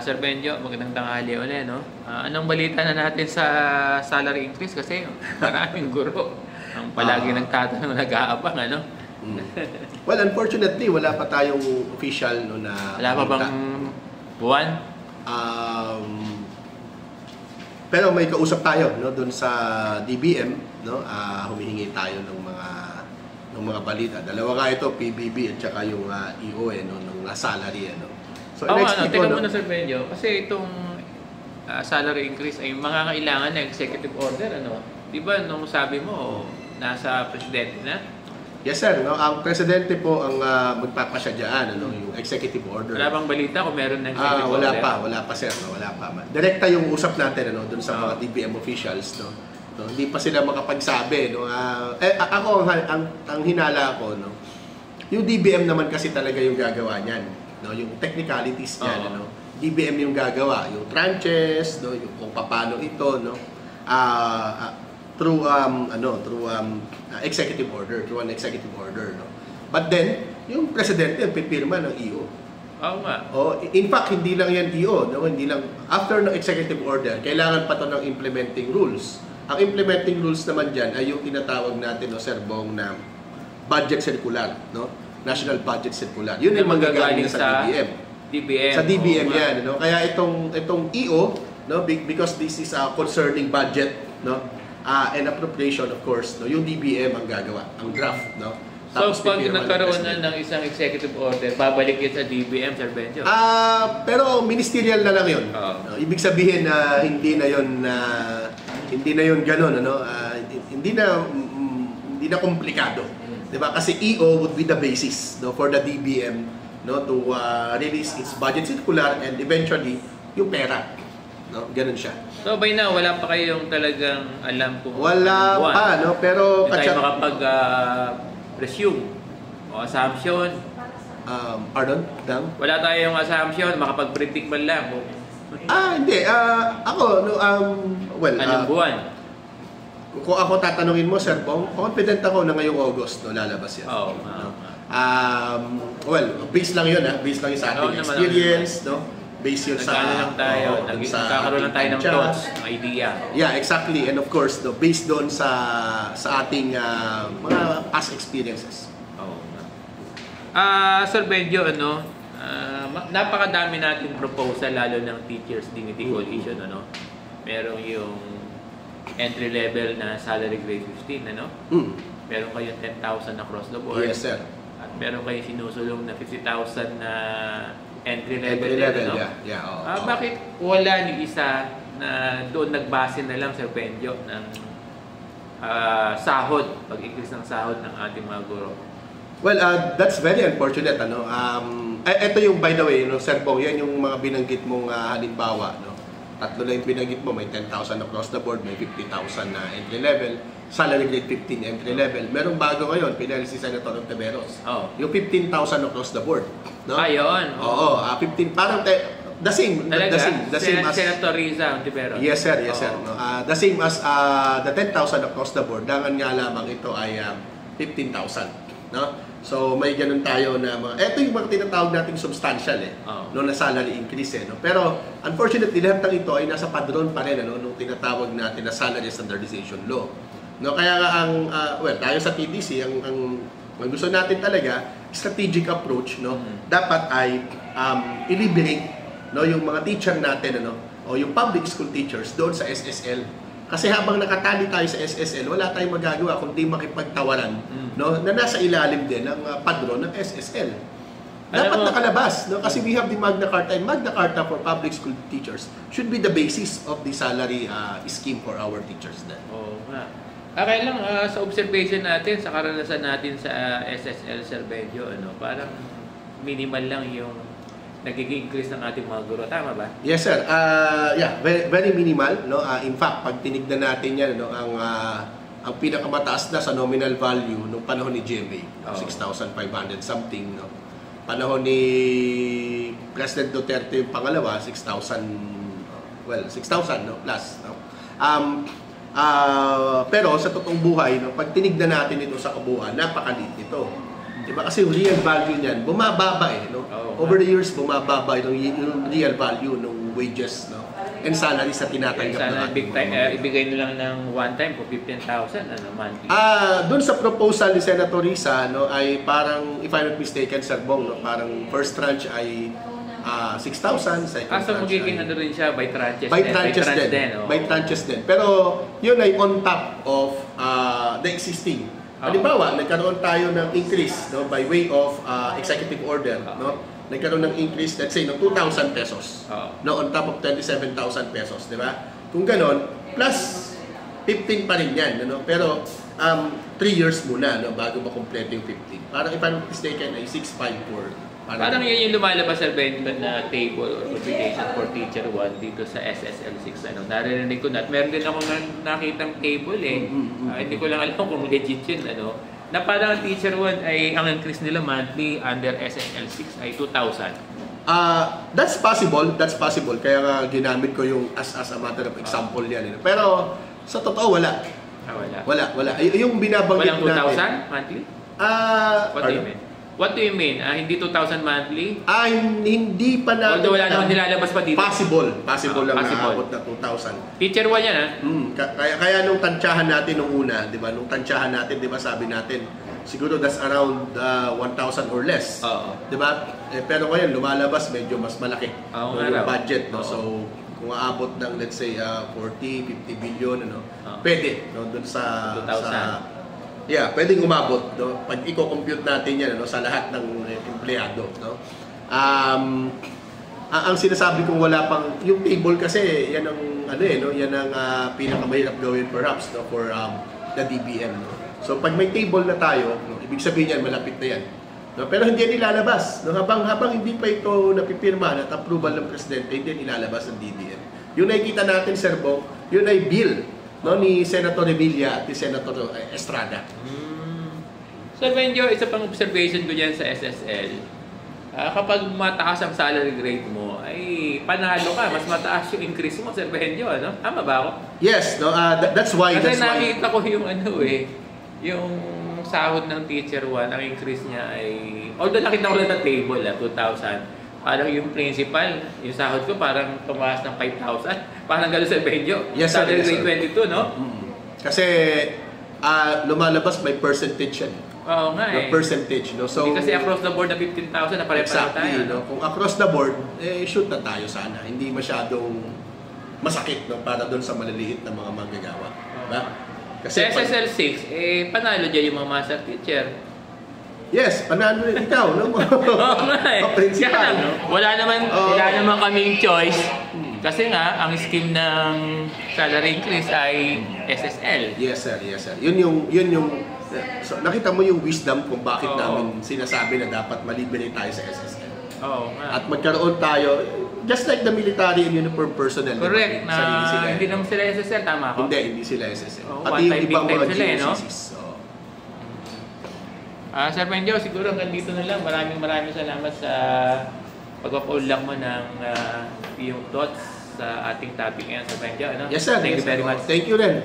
Sir Benjo, magandang tanghali ulit, no? Anong balita na natin sa salary increase? Kasi maraming guro ang palagi nagtatanong, nag-aabang, ano? Mm. Well, unfortunately, wala pa tayong official no, na Wala pa bang buwan? Pero may kausap tayo no doon sa DBM, no? Humihingi tayo ng mga balita. Dalawa nga ito, PBB at saka yung EO no, ng salary ano. So, teka muna Sir Benjo, kasi itong salary increase ay mangangailangan ng executive order, ano? Di ba nung sabi mo, nasa presidente na? Yes sir, no? Ang presidente po ang magpapasya dyan, ano, yung executive order. Wala bang balita kung meron ng executive wala order? wala pa sir, no? Wala pa. Direkta yung usap natin ano, dun sa mga DBM officials, no? No, hindi pa sila makapagsabi, no. Ako ang hinala ko, no. Yung DBM naman kasi talaga yung gagawa niyan. No, yung technicalities niyan, ano, DBM yung gagawa, yung tranches, no, yung kung paano ito, no, through executive order, through an executive order, no. But then, yung presidente ang pipirma ng EO. Oo nga. In fact, hindi lang yan EO, no, hindi lang after ng executive order, kailangan pa to ng implementing rules. Ang implementing rules naman diyan ay yung tinatawag natin, no, Sir Bong, na budget circular, no. National Budget Circular. Yun yung manggagaling sa DBM. Sa DBM yan, no? Kaya itong EO, no, because this is concerning budget, no, and appropriation of course, no, yung DBM ang gagawa, ang draft, no. So pag nagkaroon na ng isang executive order, babalik yun sa DBM, Sir Benjo? Pero ministerial na lang yun. No? Ibig sabihin na hindi na yun gano'n, ano, hindi na komplikado. Diba? Kasi EO would be the basis, no, for the DBM, no, to release its budget circular and eventually yung pera, no, ganun siya. So by now wala pa kayong talagang alam kung wala pa, no, pero hindi tayo makapag-presume o assumption. Pardon? Wala tayong assumption, makapag-predict man lang. Hindi. Ako, no, anong buwan? Kung ako tatanungin mo, Sir Bong, confident ako na ngayong August, no, lalabas yan. Well, base lang yun, base lang yun sa ating experience, no? Base yun sa nagkakaroon lang tayo ng thoughts, ng idea. Yeah, exactly. And of course, no, based doon sa ating mga past experiences. Sir Benjo, ano, napakadami nating proposal, lalo ng Teachers Dignity Coalition, ano? Merong yung entry level na salary grade 15, ano? Meron kayong 10,000 across the board. Yes, sir. At meron kayong sinusulong na 50,000 na entry level, no? Yeah. Bakit wala ni isa na doon nagbase na lang, Sir Benjo, ng sahod, pag-increase ng sahod ng ating mga guro? Well, that's very unfortunate, ano? Ito yung, by the way, no, Sir Bong, yan yung mga binanggit mong halimbawa, no? Tatlo lang yung binanggit mo, may 10,000 across the board, may 50,000 na entry level, salary grade 15 entry level. Merong bago ngayon, pinali si Senator Ontiveros. Yung 15,000 across the board. No? Yun. 15, parang the same. Talaga? The same as Senator Riza Ontiveros. Yes, sir. No? The same as the 10,000 across the board. Dangan nga lamang ito ay 15,000. No? So may ganun tayo na ito yung mga tinatawag nating substantial no, na salary increase no. Pero unfortunately lahat ng ito ay nasa padron pa rin ano nung tinatawag natin na salary standardization law. No, kaya ang tayo sa TTC ang gusto natin talaga strategic approach no. Dapat ay i-liberate no yung mga teacher natin ano o yung public school teachers doon sa SSL. Kasi habang nakatali tayo sa SSL, wala tayong magagawa kundi makipagtawaran no, na nasa ilalim din ng padron ng SSL. Dapat nakalabas, no? Kasi we have the Magna Carta, and Magna Carta for public school teachers should be the basis of the salary scheme for our teachers then. Kaya lang, sa observation natin, sa karanasan natin sa SSL, Sir Benjo, ano, parang minimal lang yung nagiging increase ng ating mga guro. Tama ba? Yes, sir. Very minimal. No? In fact, pag tinignan natin yan, no, ang pinakamataas na sa nominal value nung panahon ni GMA, 6,500 something. No? Panahon ni President Duterte yung pangalawa, 6,000 no, plus. No? Pero sa totoong buhay, no, pag tinignan natin ito sa kabuuan, napakaliit nito. Diba? Kasi yung real value niyan, bumababa eh. No? Over the years, bumababa yung real value ng wages, no? And salary sa tinatanggap na big time, ibigay nyo lang ng one time po 15,000 monthly. Doon sa proposal ni Senator Risa, no, ay parang, if I'm not mistaken, Sir Bong, no, parang first tranche ay 6,000, second tranche so magiging ano rin siya by tranches din. By tranches din. Pero yun ay on top of the existing. Halimbawa, nagkaroon tayo ng increase, no, by way of executive order, no? Nagkaroon ng increase, let's say, ng 2,000 pesos, no, on top of 27,000 pesos, di ba? Kung ganon, plus 15 pa rin yan, no? Pero 3 years muna, no, bago makompleto yung 15. Parang if I'm not mistaken ay 654. Parang yun yung lumalabas sa vendor na table or publication for Teacher 1 dito sa SSL 6. Ano, narinig ko na. At meron din ako nakitang table eh. Hindi ko lang alam kung legit yun. Ano, na parang Teacher 1 ay ang increase nila monthly under SSL 6 ay 2,000. That's possible. Kaya nga ginamit ko yung as a matter of example yan. Pero sa totoo, wala. Wala. Yung binabanggit natin. Walang 2,000 monthly? What do you mean? Hindi 2,000 monthly? Hindi pa natin. Although wala naman nilalabas pa dito. Possible lang naabot na 2,000. Teacher 1 yan Kaya nung tansyahan natin nung una, di ba? Nung tansyahan natin, di ba sabi natin, siguro that's around 1,000 or less. Di ba? Pero ngayon, lumalabas, medyo mas malaki yung budget. No? So, kung aabot ng, let's say, 40, 50 billion, pwede. No? Doon sa 2,000. Pwedeng umabot, no? Pag i-compute natin yan, sa lahat ng empleyado, no? Ang sinasabi kong wala pang yung table kasi yan ang yan ang pinakamahirap gawin perhaps, no, for the DBM, no? So pag may table na tayo, no, ibig sabihin yan malapit na yan. No? Pero hindi yan ilalabas, no? Habang hindi pa ito napipirma at approval ng presidente, hindi yan ilalabas ng DBM. Yung nakikita natin, Sir Bong, yun ay bill, no, ni Senator Revilla at ni Senator Estrada. So medyo isa pang observation ko dyan sa SSL, kapag mataas ang salary grade mo, ay panalo ka, mas mataas yung increase mo, Sir Benjo, ano? Tama ba ako? Yes, no, that's why. Kasi nakita ko yung yung sahod ng Teacher 1, ang increase niya ay, although nakita ko lang na table, 2,000, parang yung principal, yung sahod ko parang tumaas ng 5,000. Parang gano'n sa Benjo. Yes, sir. Salary grade 22, no? Kasi lumalabas may percentage yan. Oo nga The percentage, no? So, hindi kasi across the board na 15,000 na pare-pareho tayo. No? Kung across the board, shoot na tayo sana. Hindi masyadong masakit, no? Para doon sa maliliit na mga manggagawa. Diba? Kasi sa SSL 6, panalo dyan yung mga master teacher. Yes, panalo rin ikaw, no? Oo nga eh. Principal, no? Wala naman kaming choice. Kasi nga, ang scheme ng salary increase ay SSL. Yes, sir. Yun yung so, nakita mo yung wisdom kung bakit namin sinasabi na dapat malibre tayo sa SSL. At magkaroon tayo, just like the military and uniform personnel. Correct, hindi naman sila SSL, tama ako? Hindi sila SSL. Pati yung ibang mga GOCCs. Sir Benjo, siguro hanggang dito na lang. Maraming salamat sa pagpapaulak mo ng iyong thoughts sa ating topic ngayon, Sir Benjo. Yes, sir. Thank you very much. Thank you din.